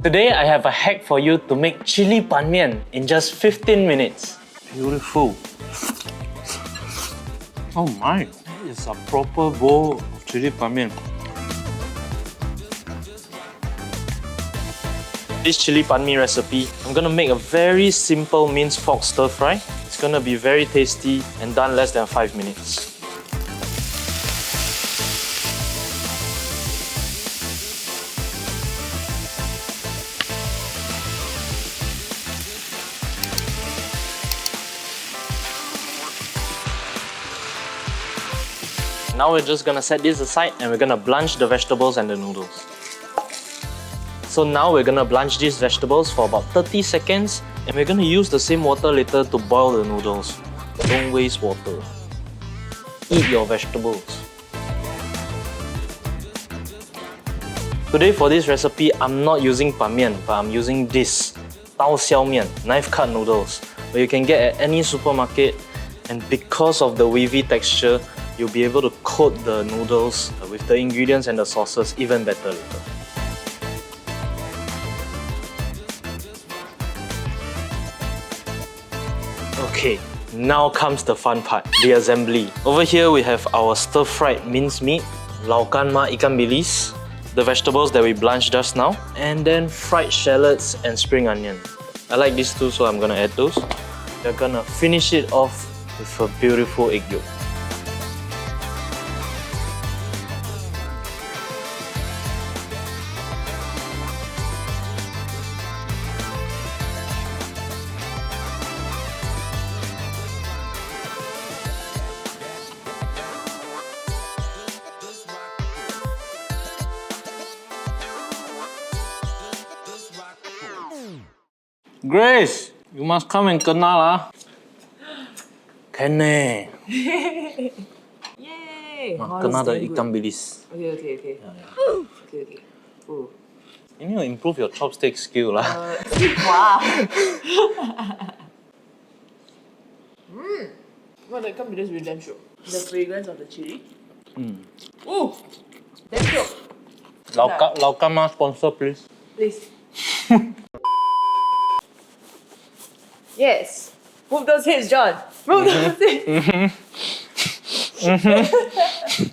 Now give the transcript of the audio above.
Today I have a hack for you to make Chilli Ban Mian in just 15 minutes. Beautiful. Oh my, it's a proper bowl of Chilli Ban Mian. This Chilli Ban Mi recipe, I'm gonna make a very simple minced pork stir fry. It's gonna be very tasty and done less than 5 minutes. Now we're just gonna set this aside and we're gonna blanch the vegetables and the noodles. So now we're gonna blanch these vegetables for about 30 seconds and we're gonna use the same water later to boil the noodles. Don't waste water. Eat your vegetables. Today for this recipe, I'm not using ban mian, but I'm using this Dao Xiao Mian, knife cut noodles, where you can get at any supermarket, and because of the wavy texture, you'll be able to coat the noodles with the ingredients and the sauces even better later. Okay, now comes the fun part, the assembly. Over here we have our stir-fried minced meat, laukan ma ikan bilis, the vegetables that we blanched just now, and then fried shallots and spring onion. I like these two, so I'm gonna add those. We're gonna finish it off with a beautiful egg yolk. Grace, you must come and kenal ah. Can eh. Yay! Kenal the ikan bilis. Okay. Yeah. Okay. Ooh. You need to improve your chopstick skill lah. Wow. Well, that can be just damn sure. The fragrance of the chili. Ooh! Damn sure. Laukan ma sponsor please. Please. Yes. Move those hips, John. Move those hips.